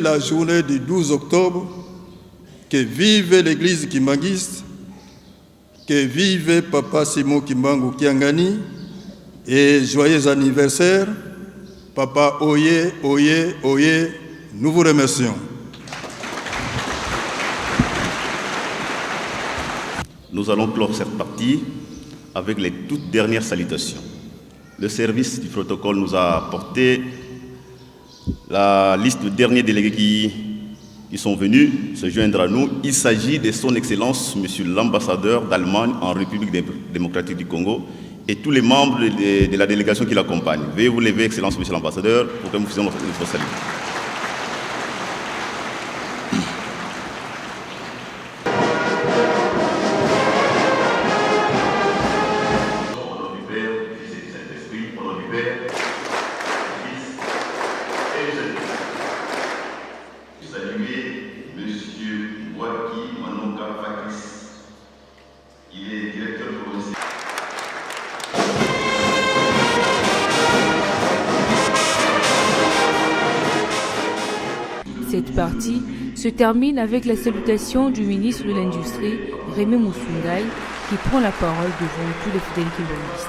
La journée du 12 octobre, que vive l'église kimbanguiste, que vive Papa Simon Kimbangu Kiangani, et joyeux anniversaire, Papa Oye, Oye, Oye, nous vous remercions. Nous allons clore cette partie avec les toutes dernières salutations. Le service du protocole nous a apporté la liste de derniers délégués qui sont venus se joindre à nous. Il s'agit de son Excellence, Monsieur l'ambassadeur d'Allemagne en République démocratique du Congo et tous les membres de la délégation qui l'accompagnent. Veuillez vous lever, Excellence, Monsieur l'ambassadeur, pour que nous fassions notre salut. Cette partie se termine avec la salutation du ministre de l'Industrie, Rémy Moussoungaï, qui prend la parole devant tous les fidèles kimbanguistes.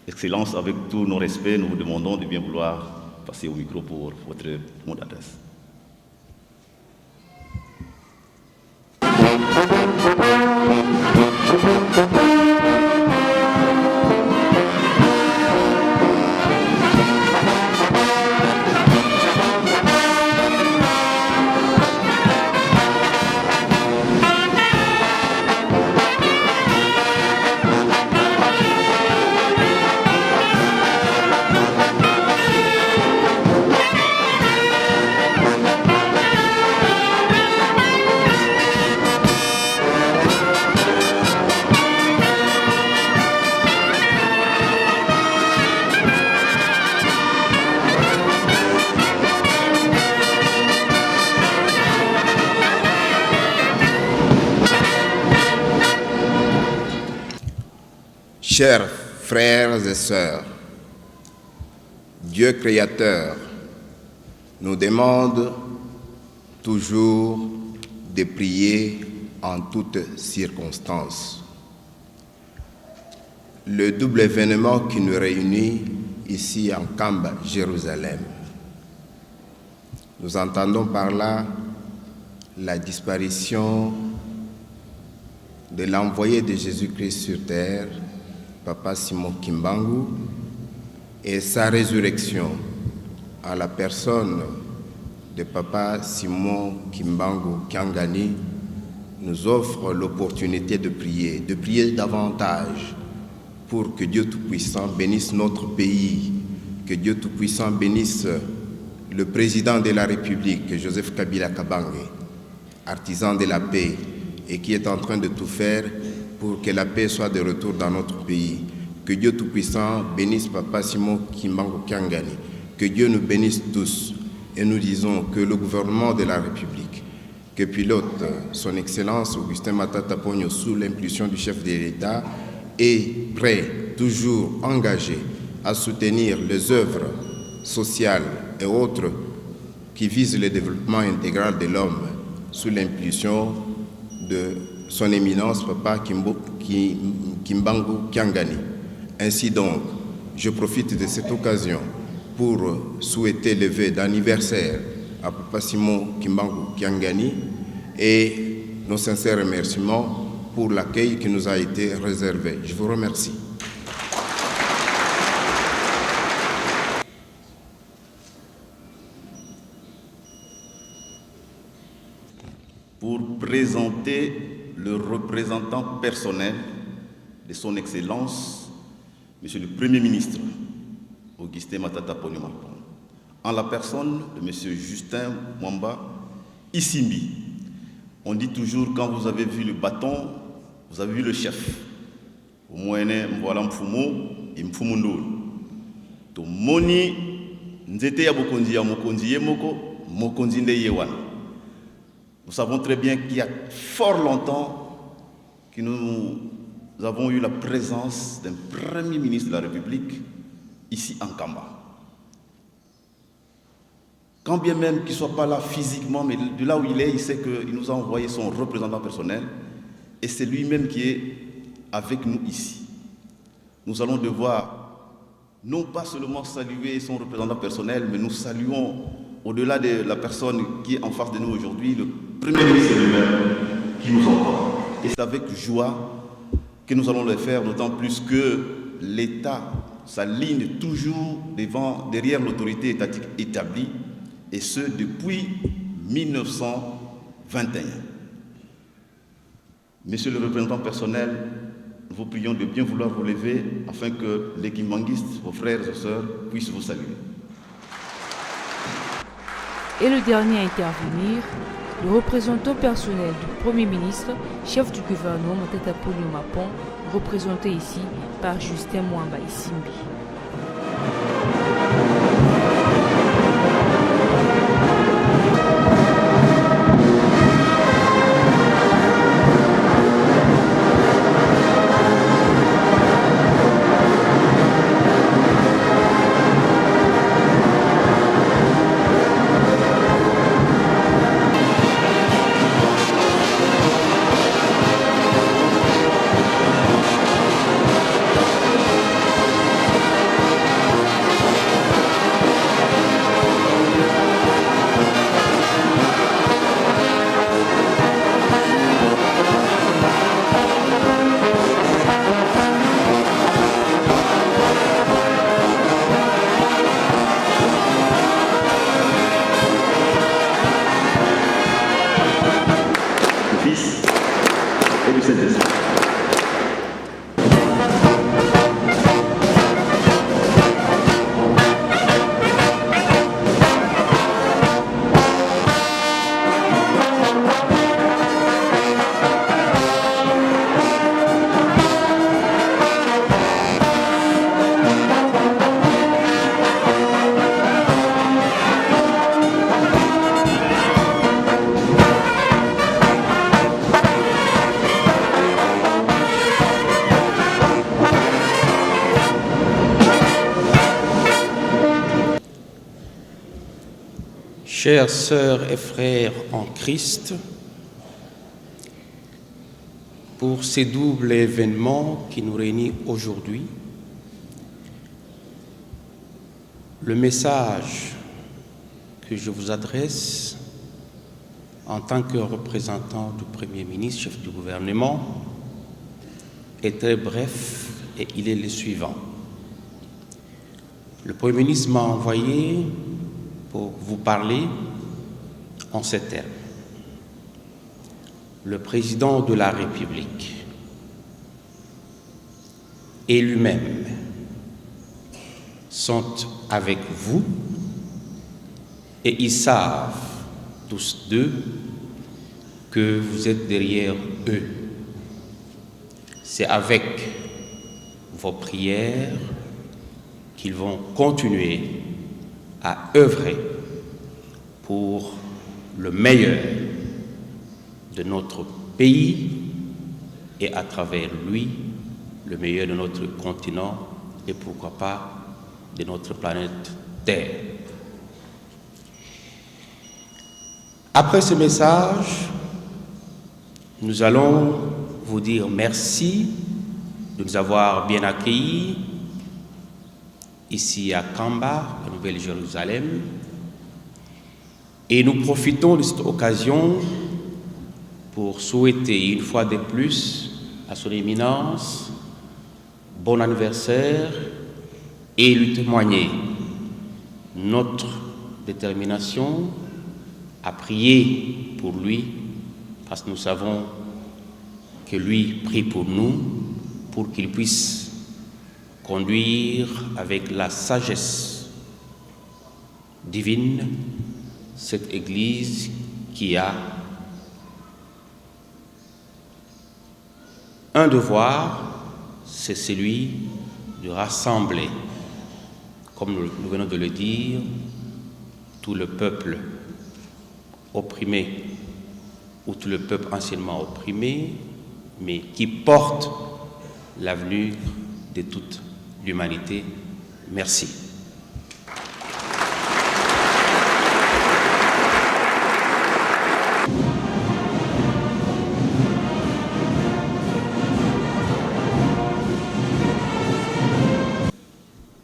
Excellence, avec tous nos respects, nous vous demandons de bien vouloir passer au micro pour votre mot d'adresse. Chers frères et sœurs, Dieu créateur nous demande toujours de prier en toutes circonstances. Le double événement qui nous réunit ici en Kamba, Jérusalem. Nous entendons par là la disparition de l'envoyé de Jésus-Christ sur terre, Papa Simon Kimbangu, et sa résurrection à la personne de Papa Simon Kimbangu Kiangani nous offre l'opportunité de prier davantage pour que Dieu Tout-Puissant bénisse notre pays, que Dieu Tout-Puissant bénisse le président de la République, Joseph Kabila Kabange, artisan de la paix, et qui est en train de tout faire pour que la paix soit de retour dans notre pays. Que Dieu Tout-Puissant bénisse Papa Simon Kimbangu Kiangani. Que Dieu nous bénisse tous. Et nous disons que le gouvernement de la République, que pilote son Excellence Augustin Matata Ponyo sous l'impulsion du chef de l'État, est prêt, toujours engagé à soutenir les œuvres sociales et autres qui visent le développement intégral de l'homme sous l'impulsion de son éminence Papa Kimbangu Kiangani. Ainsi donc, je profite de cette occasion pour souhaiter le vœu d'anniversaire à Papa Simon Kimbangu Kiangani et nos sincères remerciements pour l'accueil qui nous a été réservé. Je vous remercie. Pour présenter le représentant personnel de son Excellence, Monsieur le Premier ministre, Augustin Matata Ponyo Mapon, en la personne de Monsieur Justin Mwamba Isimbi. On dit toujours, quand vous avez vu le bâton, vous avez vu le chef. Au moins, voilà Mfumo et Mfumundul. To moni nzete ya bokonzi ya mokonzi yemoko, mokonzi nde yewan. Nous savons très bien qu'il y a fort longtemps que nous avons eu la présence d'un Premier ministre de la République ici en Kamba. Quand bien même qu'il ne soit pas là physiquement, mais de là où il est, il sait qu'il nous a envoyé son représentant personnel et c'est lui-même qui est avec nous ici. Nous allons devoir non pas seulement saluer son représentant personnel, mais nous saluons au-delà de la personne qui est en face de nous aujourd'hui, le Premier ministre lui-même qui nous envoie. Et c'est avec joie que nous allons le faire, d'autant plus que l'État s'aligne toujours derrière l'autorité étatique établie, et ce depuis 1921. Monsieur le représentant personnel, nous vous prions de bien vouloir vous lever afin que les kimbanguistes, vos frères et sœurs, puissent vous saluer. Et le dernier à intervenir, le représentant personnel du Premier ministre, chef du gouvernement Matata Ponyo Mapon, représenté ici par Justin Mwamba Isimbi. Chères sœurs et frères en Christ, pour ces doubles événements qui nous réunissent aujourd'hui, le message que je vous adresse en tant que représentant du Premier ministre, chef du gouvernement, est très bref et il est le suivant. Le Premier ministre m'a envoyé pour vous parler en ces termes. Le président de la République et lui-même sont avec vous et ils savent tous deux que vous êtes derrière eux. C'est avec vos prières qu'ils vont continuer à œuvrer pour le meilleur de notre pays et à travers lui, le meilleur de notre continent et pourquoi pas de notre planète Terre. Après ce message, nous allons vous dire merci de nous avoir bien accueillis ici à Kamba, la Nouvelle-Jérusalem. Et nous profitons de cette occasion pour souhaiter une fois de plus à son éminence bon anniversaire et lui témoigner notre détermination à prier pour lui, parce que nous savons que lui prie pour nous, pour qu'il puisse conduire avec la sagesse divine cette Église qui a un devoir, c'est celui de rassembler, comme nous venons de le dire, tout le peuple opprimé ou tout le peuple anciennement opprimé, mais qui porte l'avenir de toute l'humanité. Merci.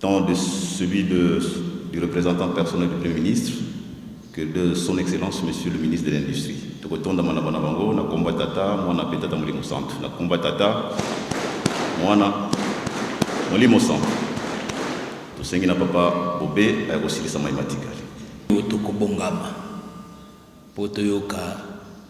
Tant de celui du représentant personnel du Premier ministre que de son Excellence, Monsieur le ministre de l'Industrie. Je retourne dans mon bango, na combatata, mwana petata molimo centre. Na combatata, mwana molimo centre. To sengi na papa Obé a aussi les samaimatikali. Otokobongama. Potoyoka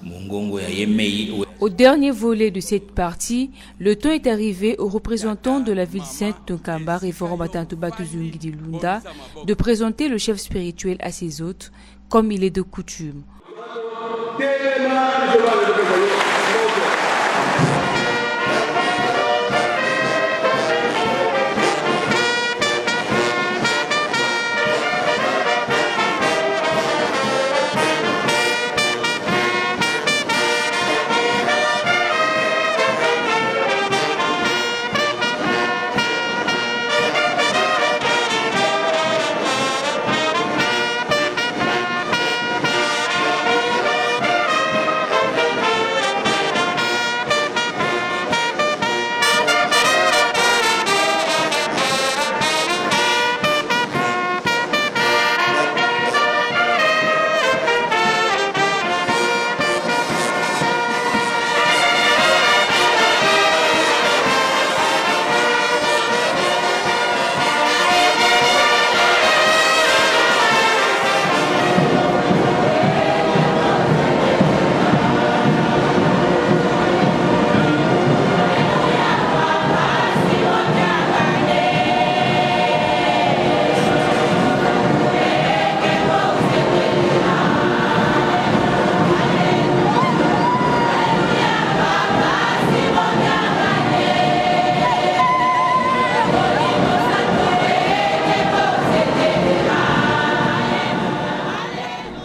mongongo ya yemei. Au dernier volet de cette partie, le temps est arrivé aux représentants de la ville sainte de Kamba, révérend Batantou Batuzungi de Lunda, de présenter le chef spirituel à ses hôtes, comme il est de coutume.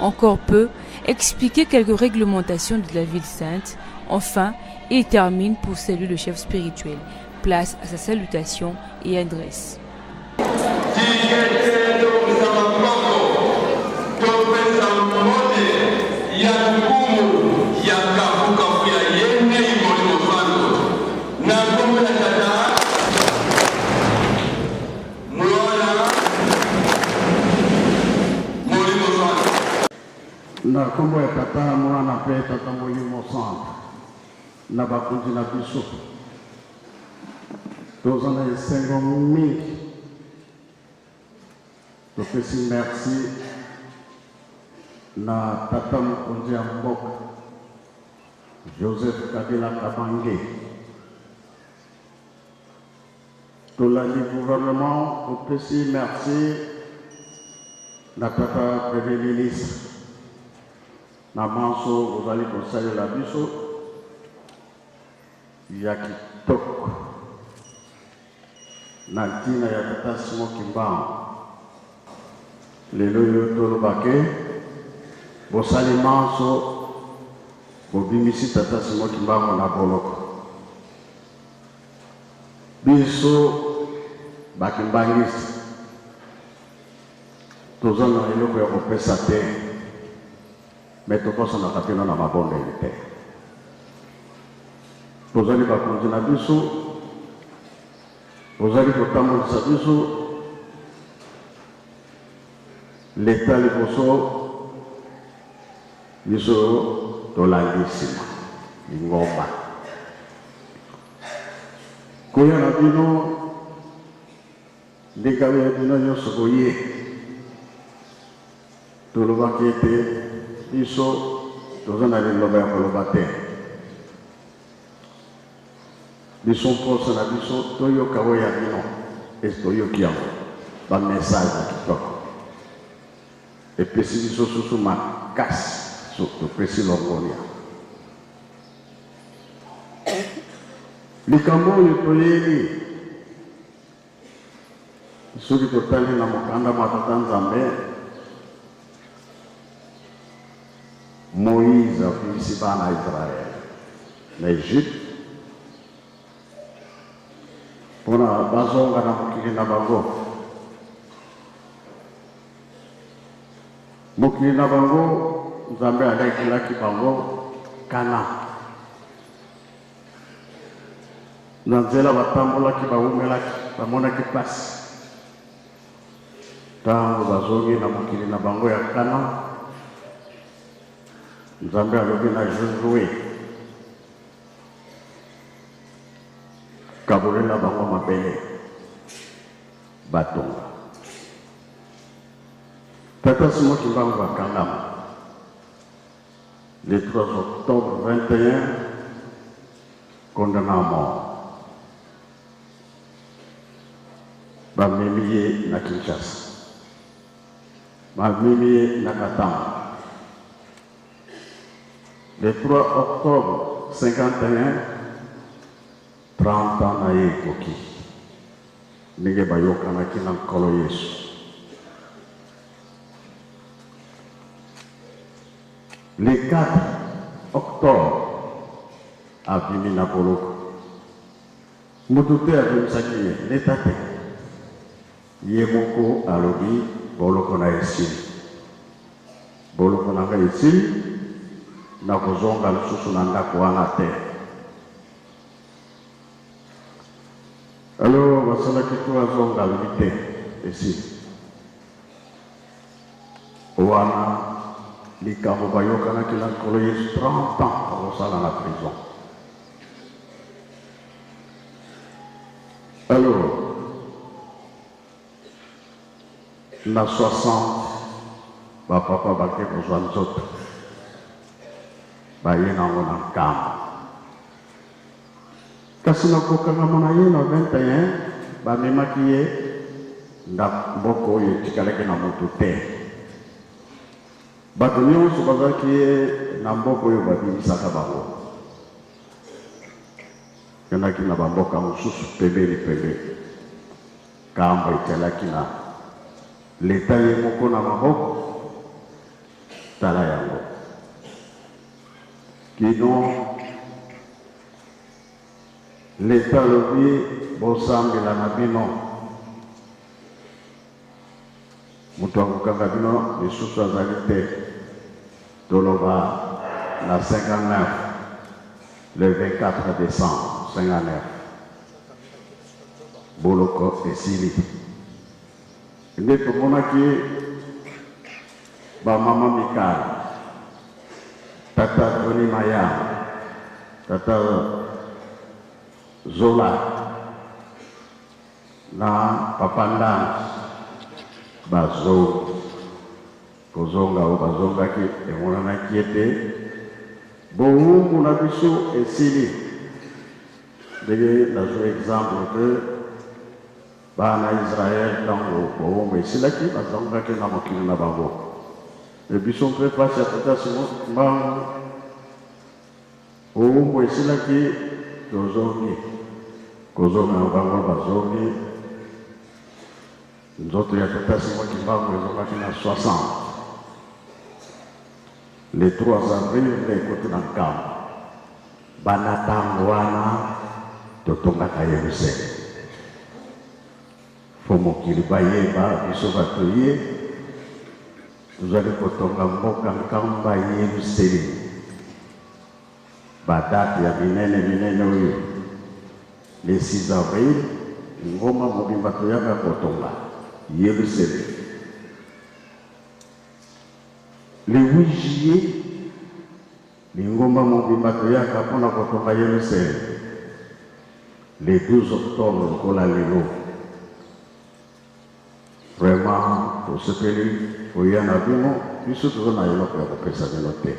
Encore peu, expliquer quelques réglementations de la ville sainte. Enfin, il termine pour saluer le chef spirituel. Place à sa salutation et adresse. na kombo ya tata mwana pe tata molimo centre na bakonzi na biso toza na esengo mingi topesi merci na tata mokonzi ya mboka Joseph Kabila Kabange tolandi gouvernement topesi merci na tata premier ministre na manso ozali kosalela biso ya kitoko na ntina ya tata Simon Kimbangu lelo oyo tolobake bosali manso bobimisi tata Simon Kimbangu na boloko biso bakimbangisi toza na eloko ya kopesa te mais tokosana tena na mabondeli te tozali bakonzi na biso tozali kotambolisa biso leta liboso biso tolandisima lingomba koya na bino ndikabe ya bino nyonso boye tolobaki ete biso toza na liloba ya koloba te biso mposa na biso toyoka oyo ya bino esi toyoki yango bamessage ya kitoko epesi biso susu makasi topesi longolia likambo oyo toyebi soki totali na mokanda matata nzambe Moïse afimisi bana Israel na Egypte mpona bazonga na mokili na bango mokili na bango nzambe alekelaki bango Kana na nzela batambolaki bawumelaki bamonaki pasi ntango bazongi na mokili na bango ya Kana nzambe alobi na Josue kabolela bango mabele batonga tata Simon Kimbangu akangama le 3 octobre 21 condamné à mort bamemi ye na Kinshasa bamemi ye na Katanga le 3 octobre 51 30 ans na ye ekoki ndenge bayokanaki na nkolo Yesu le 4 octobre abimi na boloko moto te abimisaki ye leta te ye moko alobi boloko na esili boloko na ngai esili na kozonga lisusu na ndako wana te alo basalaki to azonga alobi te esili wana likambo bayokanaki na nkolo Yesu 30 ans akosala na prison alors na 60 bapapa bake kozwa nzoto baye nango na nkamba kasi na kokangama na ye na 21 bamemaki ye mboka oyo etikalaki na moto te bato nyonso bazalaki ye na mboka oyo babimisaka bango yonaki na bamboka mosusu pembeni kambo etalaki na leta ye moko na maboko tala yango kino leta alobi bosambela na bino moto akokanga bino lisusu azali te toloba na 59 le 24 décembre 59 boloko esili nde tomonaki bamama Mikali tata Tony Maya tata Zola na papa Ndanzi kozonga o bazongaki emonanaki ete bowumbu na biso esili ndenge nazwa exemple ke bana Israel ntango bowumbu esilaki bazongaki na mokili na bango e biso mpe pasi ya tata Simon Kimbangu bowumbu esilaki tozongi kozonga na bango bazongi nzoto ya tata Simon Kimbangu ezongaki na 60 le 3 avril ekoti na nkamba bana ntango wana totongaka Yerusalemi fo mokili bayeba biso bato ye tozali kotonga mboka nkamba Yerusalemi badate ya minene oyo le 6 avril ngoma mobimba toyaka kotonga Yerusalemi. Le 8 juillet Lingomba mobimba toyaka mpona kotonga Yerusalem le 12 octobre lokola lelo. Vraiment tosepeli koya na bino biso toza na eloko ya kopesa bino te.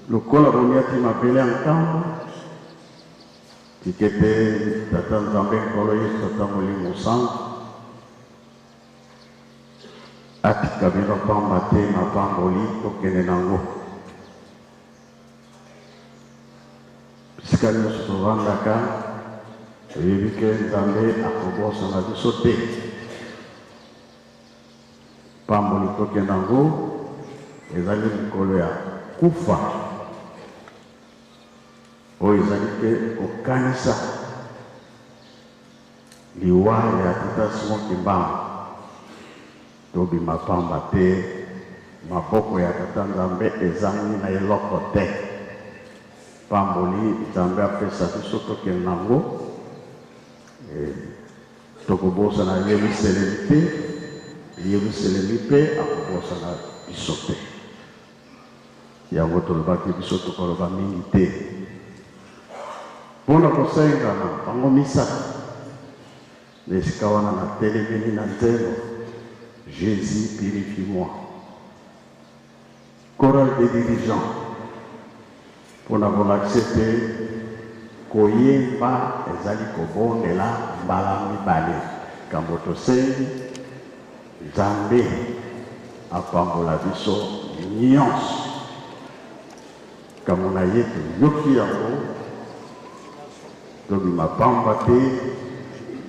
Lokola boniaki mabele ya nkambo tikete tata Nzambe nkolo Yesu tata Molimo Santu atika bino pamba te na pamboli tokende nango. Bisika nyonso tovandaka toyebi ke Nzambe akobosa na biso te. Pamboli tokende nango ezali mikolo ya kufa oyo ezali te kokanisa liwa ya tata Simon Kimbangu. Tobima pamba te maboko ya tata Nzambe ezangi na eloko te. Pamboli Nzambe apesa biso tokende nango tokobosa na Yerusalemi te, Yerusalemi mpe akobosa na biso te. Yango tolobaki biso tokoloba mingi te mpona kosengana bango misaka na esika wana na telemeli na nzembo Jésus purifie-moi. Chorale des dirigeants pour n'avoir accepté koyemba ezali kobondela mbala mibale kambo tosengi Nzambe apambola biso nyonso kamona ye toyoki yango tobima pamba te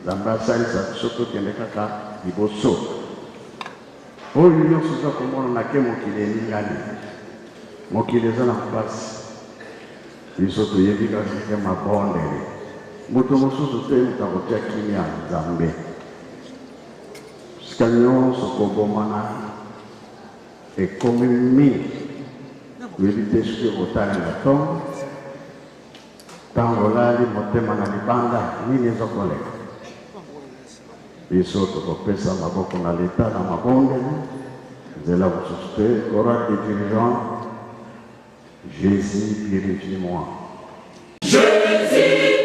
Nzambe asalisa biso tokende kaka liboso oyo nyonso oza komona nake mokili elingani mokili eza na mpasi biso toyebi kaka ke mabondele moto mosusu te moto akotia kimia ya Nzambe sika nyonso kobomana ekomi mingi oyebi te soki okotali na ntongo ntango olali motema na libanda nini ezokoleka biso tokopesa maboko na leta na mabondele nzela mosusu te. Chorale des dirigeants Jésus purifie-moi. Jésus